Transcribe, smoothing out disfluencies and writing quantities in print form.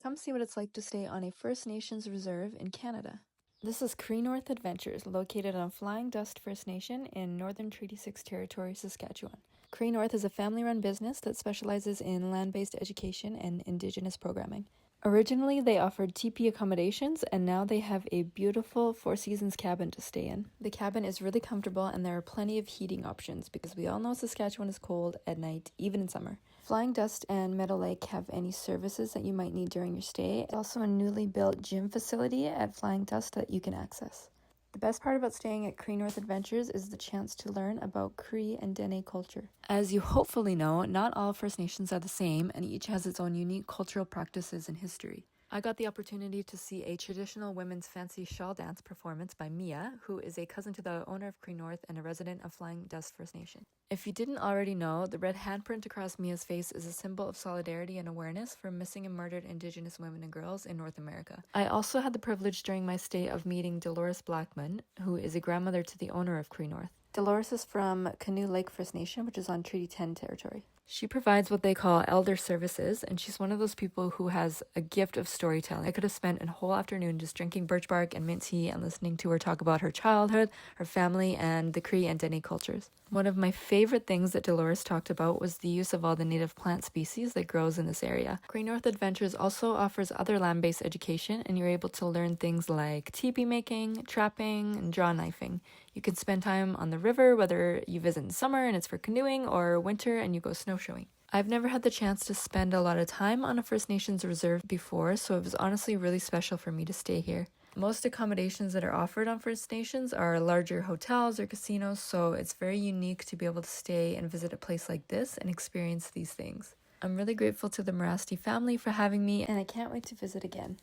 Come see what it's like to stay on a First Nations reserve in Canada. This is Cree North Adventures, located on Flying Dust First Nation in Northern Treaty 6 Territory, Saskatchewan. Cree North is a family-run business that specializes in land-based education and Indigenous programming. Originally, they offered teepee accommodations, and now they have a beautiful Four Seasons cabin to stay in. The cabin is really comfortable, and there are plenty of heating options because we all know Saskatchewan is cold at night, even in summer. Flying Dust and Meadow Lake have any services that you might need during your stay. There's also a newly built gym facility at Flying Dust that you can access. The best part about staying at Cree North Adventures is the chance to learn about Cree and Dene culture. As you hopefully know, not all First Nations are the same, and each has its own unique cultural practices and history. I got the opportunity to see a traditional women's fancy shawl dance performance by Mia, who is a cousin to the owner of Cree North and a resident of Flying Dust First Nation. If you didn't already know, the red handprint across Mia's face is a symbol of solidarity and awareness for missing and murdered Indigenous women and girls in North America. I also had the privilege during my stay of meeting Dolores Blackman, who is a grandmother to the owner of Cree North. Dolores is from Canoe Lake First Nation, which is on Treaty 10 territory. She provides what they call elder services, and she's one of those people who has a gift of storytelling. I could have spent a whole afternoon just drinking birch bark and mint tea and listening to her talk about her childhood, her family, and the Cree and Dene cultures. One of my favorite things that Dolores talked about was the use of all the native plant species that grows in this area. Cree North Adventures also offers other land-based education, and you're able to learn things like teepee making, trapping, and draw knifing. You can spend time on the river, whether you visit in summer and it's for canoeing, or winter and you go snowshoeing. I've never had the chance to spend a lot of time on a First Nations reserve before, so it was honestly really special for me to stay here. Most accommodations that are offered on First Nations are larger hotels or casinos, so it's very unique to be able to stay and visit a place like this and experience these things. I'm really grateful to the Morasti family for having me, and I can't wait to visit again.